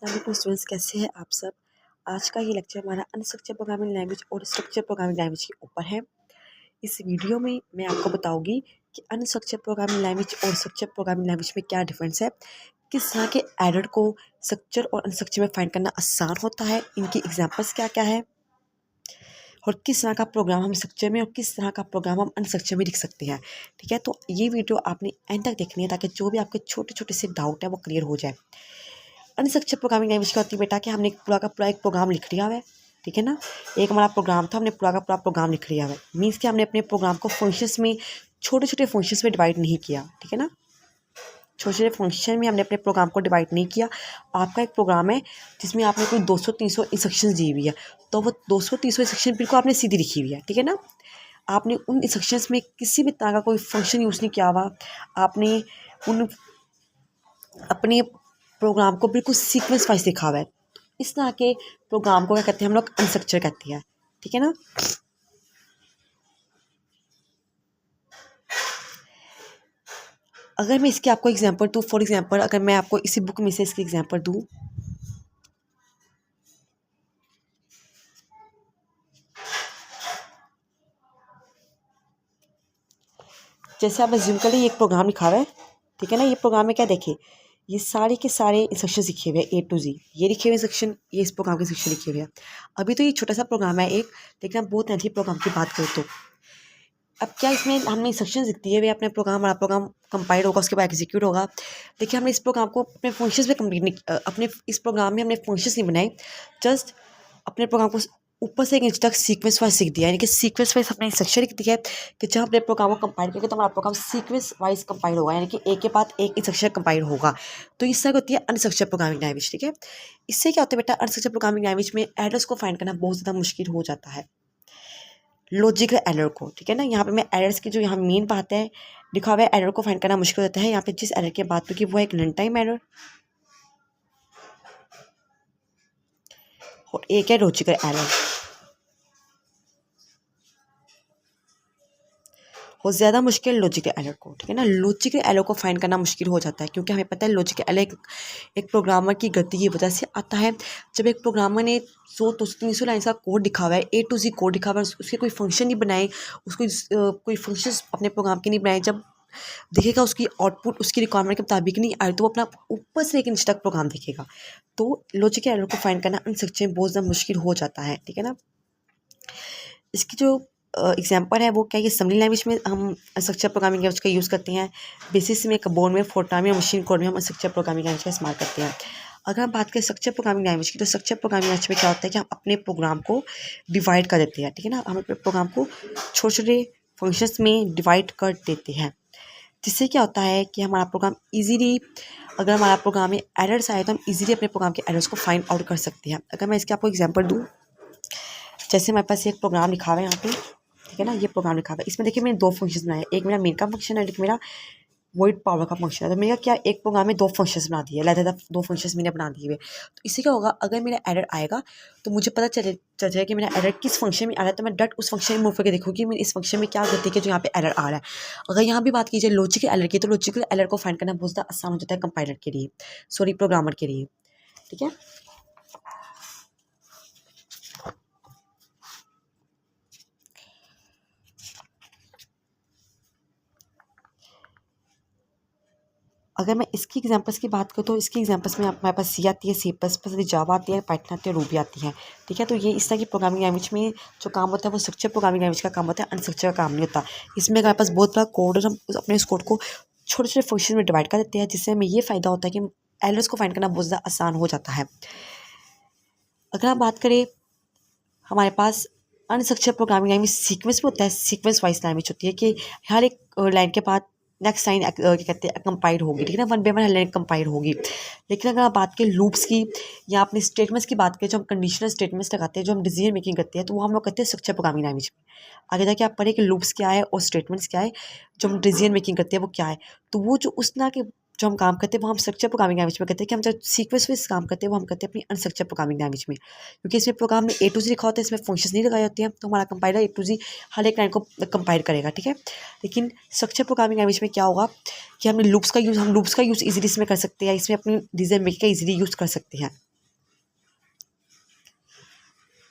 अस्सलाम वालेकुम स्टूडेंट्स, कैसे हैं आप सब। आज का ये लेक्चर हमारा अनस्ट्रक्चर्ड प्रोग्रामिंग लैंग्वेज और स्ट्रक्चर्ड प्रोग्रामिंग लैंग्वेज के ऊपर है। इस वीडियो में मैं आपको बताऊंगी कि अनस्ट्रक्चर्ड प्रोग्रामिंग लैंग्वेज और स्ट्रक्चर्ड प्रोग्रामिंग लैंग्वेज में क्या डिफरेंस है, किस तरह के एरर को स्ट्रक्चर और अनस्ट्रक्चर में फाइंड करना आसान होता है, इनकी एग्जाम्पल्स क्या क्या है और किस तरह का प्रोग्राम हम स्ट्रक्चर में और किस तरह का प्रोग्राम हम अनस्ट्रक्चर में लिख सकते हैं। ठीक है, तो ये वीडियो आपने एंड तक देखनी है ताकि जो भी आपके छोटे छोटे से डाउट है वो क्लियर हो जाए। अनस्ट्रक्चर्ड प्रोग्रामिंग लैंग्वेज क्या होती है बेटा कि हमने पूरा का पूरा एक प्रोग्राम लिख लिया है। ठीक है ना, एक हमारा प्रोग्राम था, हमने पूरा का पूरा प्रोग्राम लिख लिया है। मीन्स कि हमने अपने प्रोग्राम को फंक्शंस में छोटे छोटे फंक्शंस में डिवाइड नहीं किया। ठीक है ना, छोटे छोटे फंक्शन में हमने अपने प्रोग्राम को डिवाइड नहीं किया। आपका एक प्रोग्राम है जिसमें आपने कोई 200-300 इंस्ट्रक्शंस दी हुई है, तो वो 200-300 इंस्ट्रक्शन बिल्कुल आपने सीधी लिखी हुई है। ठीक है ना, आपने उन इंस्ट्रक्शंस में किसी भी तरह का कोई फंक्शन यूज़ नहीं किया हुआ। आपने उन अपने प्रोग्राम को बिल्कुल सीक्वेंस वाइज लिखा हुआ है। इस तरह के प्रोग्राम को क्या कहते हैं हम लोग, अनस्ट्रक्चर कहते हैं। ठीक है ना, अगर मैं इसके आपको एग्जांपल दूँ, फॉर एग्जांपल अगर मैं आपको इसी बुक में से इसकी एग्जांपल दूँ, जैसे आप एज्यूम कर लीजिए एक प्रोग्राम लिखा हुआ है। ठीक है ना, ये प्रोग्राम में क्या देखिए, ये सारे के सारे इंस्ट्रक्शन लिखे हुए हैं ए टू जी, ये लिखे हुए इंस्ट्रक्शन, ये इस प्रोग्राम के इंस्ट्रक्शन लिखे हुए हैं। अभी तो ये छोटा सा प्रोग्राम है एक, लेकिन आप बहुत लेंथी प्रोग्राम की बात करें तो अब क्या इसमें हमने इंस्ट्रक्शंस लिख दिए हुए अपने प्रोग्राम, हमारा प्रोग्राम कंपाइल होगा, उसके बाद एग्जीक्यूट होगा। देखिए हमने इस प्रोग्राम को अपने फंक्शंस में कंप्लीट नहीं, अपने इस प्रोग्राम में हमने फंक्शंस नहीं बनाए, जस्ट अपने प्रोग्राम को ऊपर से एक इंच तक सीक्वेंस वाइज सीख दिया, यानी कि सीक्वेंस वाइज अपने इंस्ट्रक्शन लिख दिया है कि जब अपने प्रोग्राम को कंपाइल करेंगे तो हमारा प्रोग्राम सीक्वेंस वाइज कंपाइल होगा, यानी कि एक के बाद एक इंस्ट्रक्शन कंपाइल होगा। तो इस तरह होती है अनस्ट्रक्चर्ड प्रोग्रामिंग लैंग्वेज। ठीक है, इससे क्या होता है बेटा, अनस्ट्रक्चर्ड प्रोग्रामिंग लैंग्वेज में एरर्स को फाइंड करना बहुत ज़्यादा मुश्किल हो जाता है, लॉजिकल एरर को। ठीक है ना, यहाँ पे मैं एरर्स की जो यहाँ मेन बात है लिखा हुआ है, एरर को फाइंड करना मुश्किल होता है। यहाँ पे जिस एरर की बात होगी वो है एक रन टाइम एरर और एक है लॉजिकल एरर। और ज़्यादा मुश्किल लॉजिकल एरर को। ठीक है ना, लॉजिकल एरर को फाइंड करना मुश्किल हो जाता है क्योंकि हमें पता है लॉजिकल एरर एक प्रोग्रामर की गलती की वजह से आता है। जब एक प्रोग्रामर ने 100-300 लाइन का कोड लिखा हुआ है, ए टू जी कोड लिखा हुआ है, उसके कोई फंक्शन नहीं बनाए, उसको कोई फंक्शन अपने प्रोग्राम के नहीं बनाए, जब देखेगा उसकी आउटपुट उसकी रिक्वायरमेंट के मुताबिक नहीं आए तो वो अपना ऊपर से एक इंच तक प्रोग्राम देखेगा। तो लॉजिकल एरर को फाइंड करना अनस्ट्रक्चर्ड में बहुत ज़्यादा मुश्किल हो जाता है। ठीक है ना, इसकी जो एग्जांपल है वो क्या, ये असम्बली लैंग्वेज में हम स्ट्रक्चर प्रोग्रामिंग लैंग्वेज का यूज़ करते हैं, बेसिस में, कबोर्ड में, फोर्ट्रान में, मशीन कोड में हम स्ट्रक्चर प्रोग्रामिंग लैंग्वेज का इस्तेमाल करते हैं। अगर हम बात करें स्ट्रक्चर प्रोग्रामिंग लैंग्वेज की, तो स्ट्रक्चर प्रोग्रामिंग लैंग्वेज में क्या होता है कि हम अपने प्रोग्राम को डिवाइड कर देते हैं। ठीक है ना, हम अपने प्रोग्राम को छोटे छोटे फंक्शंस में डिवाइड कर देते हैं, जिससे क्या होता है कि हमारा प्रोग्राम ईजीली, अगर हमारा प्रोग्राम में एरर्स आए तो हम ईजिली अपने प्रोग्राम के एरर्स को फाइंड आउट कर सकते हैं। अगर मैं इसके आपको एग्जांपल दूँ, जैसे हमारे पास एक प्रोग्राम लिखा हुआ है यहाँ पे। ठीक है ना, ये प्रोग्राम लिखा हुआ है, इसमें देखिए मैंने 2 फंक्शंस बनाए, एक मेरा मेन का फंक्शन है, एक मेरा वॉइड पावर का फंक्शन है। तो मैंने क्या एक प्रोग्राम में 2 फंक्शंस बना दिए, अलग 2 फंक्शंस मैंने बना दिए हुए। तो इससे क्या होगा, अगर मेरा एरर आएगा तो मुझे पता चल जाएगा कि मेरा एरर किस फंक्शन में आ रहा है, तो मैं डट उस फंक्शन में मूव करके देखूँगी मेरे इस फंक्शन में क्या गलती है जो यहाँ पे एरर आ रहा है। अगर यहाँ भी बात की जाए लॉजिकल एरर की, तो लॉजिकल एरर को फाइंड करना बहुत ज़्यादा आसान हो जाता है कंपाइलर के लिए, सॉरी प्रोग्रामर के लिए। ठीक है, अगर मैं इसकी एग्जांपल्स की बात करूँ तो इसकी एग्जांपल्स में हमारे पास सी आती है, सी प्लस प्लस, जावा आती है, पाइथन आती है, रूबी आती है। ठीक है, तो ये इस तरह की प्रोग्रामिंग लैंग्वेज में जो काम होता है वो स्ट्रक्चर प्रोग्रामिंग लैंग्वेज का काम होता है, अनस्ट्रक्चर का काम नहीं होता। इसमें हमारे पास बहुत बड़ा कोड है, हम अपने उस कोड को छोटे छोटे फंक्शन में डिवाइड कर देते हैं, जिससे हमें ये फ़ायदा होता है कि एरर्स को फाइंड करना बहुत ज़्यादा आसान हो जाता है। अगर हम बात करें, हमारे पास अनस्ट्रक्चर प्रोग्रामिंग लैंग्वेज सीक्वेंस में होता है, सीक्वेंस वाइज लैंग्वेज होती है कि हर एक लाइन के बाद नेक्स्ट लाइन क्या कहते हैं कंपाइल होगी। ठीक है ना, 1 बाय 1 हर लाइन कंपाइल होगी। लेकिन अगर आप बात करें लूप्स की या अपने स्टेटमेंट्स की बात करें, जो हम कंडीशनल स्टेटमेंट्स लगाते हैं, जो हम डिसीजन मेकिंग करते हैं, तो वो हम लोग करते हैं स्ट्रक्चर प्रोग्रामिंग लैंग्वेज में। आगे जाके आप पढ़ें कि लूप्स क्या है और स्टेटमेंट्स क्या है, जो हम डिसीजन मेकिंग करते हैं वो क्या है। तो वो जो उस तरह के जो हम काम करते हैं वो हम स्ट्रक्चर प्रोग्रामिंग लैंग्वेज में करते हैं, कि हम जो सीक्वेंस वाइज काम करते हैं वो हम करते हैं अपनी अनस्ट्रक्चर प्रोग्रामिंग लैंग्वेज में, क्योंकि इसमें प्रोग्राम में ए टू जी लिखा होता है, इसमें फंक्शंस नहीं लगाए होते हैं, तो हमारा कंपाइलर ए टू जी हर एक लाइन को कंपाइल करेगा। ठीक है, लेकिन स्ट्रक्चर प्रोग्रामिंग लैंग्वेज में क्या होगा कि हम लूप्स का यूज़ ईजिली इसमें कर सकते हैं, इसमें अपनी डिसीजन मेकिंग का ईजिली यूज़ कर सकते हैं।